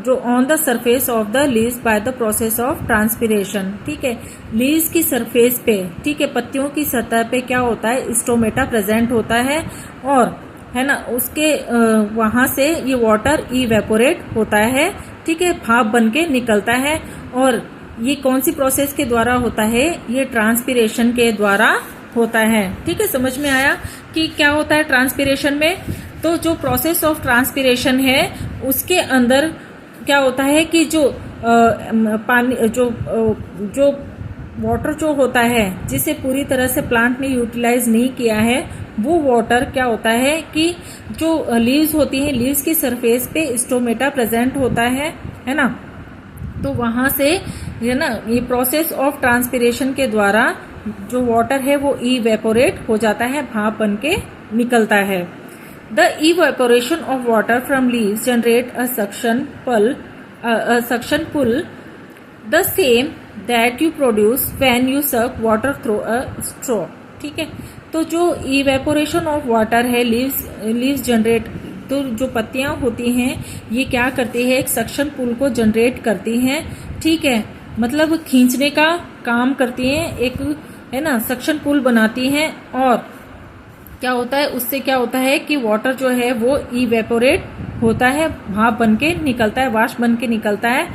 जो on the surface of the leaves by the process of transpiration. ठीक है, लीव्स की सरफेस पे, ठीक है, पत्तियों की सतह पे क्या होता है, स्टोमेटा प्रेजेंट होता है, और है ना, उसके वहां से ये वाटर इवेपोरेट होता है। ठीक है, भाप बन के निकलता है, और ये कौन सी प्रोसेस के द्वारा होता है, ये ट्रांसपीरेशन के द्वारा होता है। ठीक है, समझ में आया कि क्या होता है ट्रांसपीरेशन में। तो जो प्रोसेस ऑफ ट्रांसपीरेशन है उसके अंदर क्या होता है कि जो पानी, जो वाटर जो होता है जिसे पूरी तरह से प्लांट ने यूटिलाइज नहीं किया है, वो वाटर क्या होता है कि जो लीव्स होती हैं, लीव्स की सरफेस पे स्टोमेटा प्रेजेंट होता है ना, तो वहां से है ना, ये प्रोसेस ऑफ ट्रांसपीरेशन के द्वारा जो वाटर है वो इवेपोरेट हो जाता है, भाप बन के निकलता है। The evaporation of water from leaves generate a suction pull the same that you produce when you suck water through a straw. ठीक है, तो जो इवेपोरेशन ऑफ वाटर है, लीव्स जनरेट, तो जो पत्तियां होती हैं ये क्या करती है, एक सक्शन पुल को जनरेट करती हैं। ठीक है, मतलब खींचने का काम करती हैं, एक है ना सक्शन पुल बनाती हैं, और क्या होता है, उससे क्या होता है कि वाटर जो है वो इवेपोरेट होता है, भाप बन के निकलता है, वाष्प बन के निकलता है।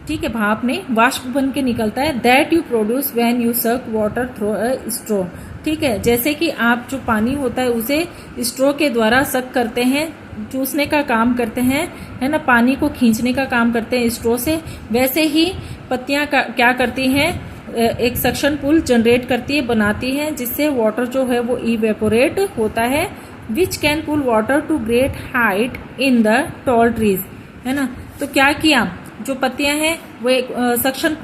ठीक है, भाप नहीं, वाष्प बन के निकलता है। That you produce when you suck water through a straw. ठीक है, जैसे कि आप जो पानी होता है उसे स्ट्रॉ के द्वारा सक करते हैं, चूसने का काम करते हैं, है ना, पानी को खींचने का काम करते हैं स्ट्रॉ से, वैसे ही पत्तियां क्या करती हैं, एक सक्शन पुल जनरेट करती है, बनाती है, जिससे वाटर जो है वो इवेपोरेट होता है, which can pull water to great height in the tall trees. है ना, तो क्या किया, जो पत्तियां हैं वो एक सक्शन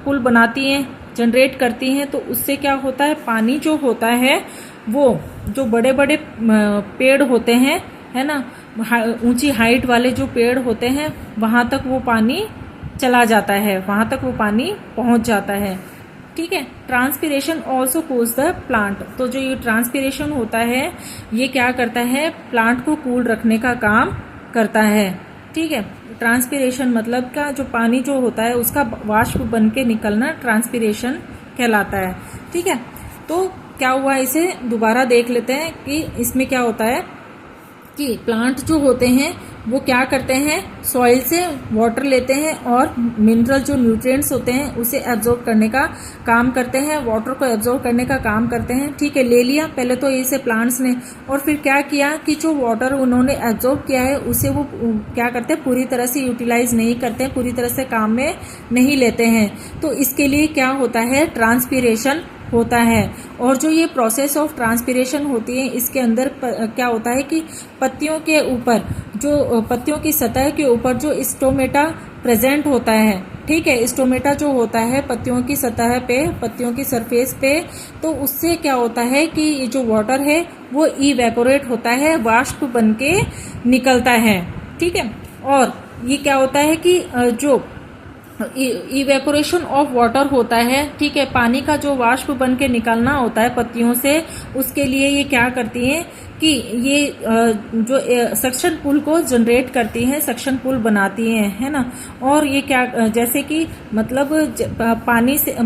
पुल बनाती हैं, जनरेट करती हैं, तो उससे क्या होता है, पानी जो होता है वो जो बड़े बड़े पेड़ होते हैं, है ना, ऊंची हाइट वाले जो पेड़ होते हैं, वहां तक वो पानी चला जाता है, वहां तक वो पानी पहुंच जाता है। ठीक है, transpiration also cools the plant. तो जो ये ट्रांसपिरेशन होता है ये क्या करता है, प्लांट को कूल रखने का काम करता है। ठीक है, ट्रांसपिरेशन मतलब का जो पानी जो होता है उसका वाष्प बन के निकलना ट्रांसपिरेशन कहलाता है। ठीक है, तो क्या हुआ, इसे दोबारा देख लेते हैं कि इसमें क्या होता है कि प्लांट जो होते हैं वो क्या करते हैं, सॉइल से वाटर लेते हैं और मिनरल जो न्यूट्रिएंट्स होते हैं उसे एब्जॉर्ब करने का काम करते हैं, वाटर को एब्जॉर्ब करने का काम करते हैं। ठीक है, ले लिया पहले तो इसे प्लांट्स ने, और फिर क्या किया कि जो वाटर उन्होंने एब्जॉर्ब किया है उसे वो क्या करते हैं, पूरी तरह से यूटिलाइज नहीं करते हैं, पूरी तरह से काम में नहीं लेते हैं। तो इसके लिए क्या होता है, ट्रांसपिरेशन होता है। और जो ये प्रोसेस ऑफ ट्रांसपिरेशन होती है इसके अंदर क्या होता है कि पत्तियों के ऊपर, जो पत्तियों की सतह के ऊपर जो स्टोमेटा प्रेजेंट होता है, ठीक है, स्टोमेटा जो होता है पत्तियों की सतह पे, पत्तियों की सरफेस पे, तो उससे क्या होता है कि ये जो वाटर है वो इवेपोरेट होता है, वाष्प बन के निकलता है। ठीक है, और ये क्या होता है कि जो इवेपोरेशन ऑफ वाटर होता है, ठीक है, पानी का जो वाष्प बन के निकलना होता है पत्तियों से, उसके लिए ये क्या करती हैं कि ये जो सक्शन पुल को जनरेट करती हैं, सक्शन पुल बनाती हैं, है ना। और ये क्या, जैसे कि मतलब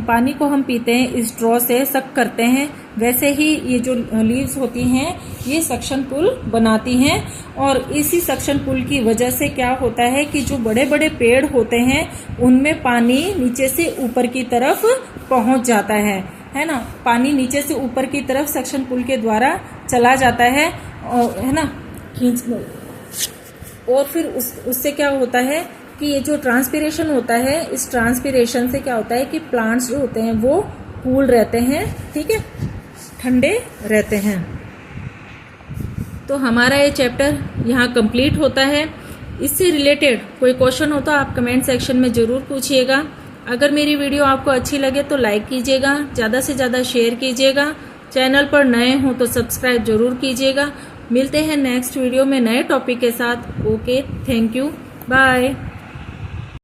पानी को हम पीते हैं स्ट्रॉ से, सक करते हैं, वैसे ही ये जो लीव्स होती हैं ये सक्शन पुल बनाती हैं। और इसी सक्शन पुल की वजह से क्या होता है कि जो बड़े बड़े पेड़ होते हैं उनमें पानी नीचे से ऊपर की तरफ पहुंच जाता है ना, पानी नीचे से ऊपर की तरफ सक्शन पुल के द्वारा चला जाता है, और है ना, खींच, और फिर उससे क्या होता है कि ये जो ट्रांसपिरेशन होता है, इस ट्रांसपिरेशन से क्या होता है कि प्लांट्स जो होते हैं वो कूल रहते हैं, ठीक है, ठंडे रहते हैं। तो हमारा ये चैप्टर यहाँ कंप्लीट होता है। इससे रिलेटेड कोई क्वेश्चन हो तो आप कमेंट सेक्शन में ज़रूर पूछिएगा। अगर मेरी वीडियो आपको अच्छी लगे तो लाइक कीजिएगा, ज़्यादा से ज़्यादा शेयर कीजिएगा, चैनल पर नए हो तो सब्सक्राइब जरूर कीजिएगा। मिलते हैं नेक्स्ट वीडियो में नए टॉपिक के साथ। Okay, thank you, bye.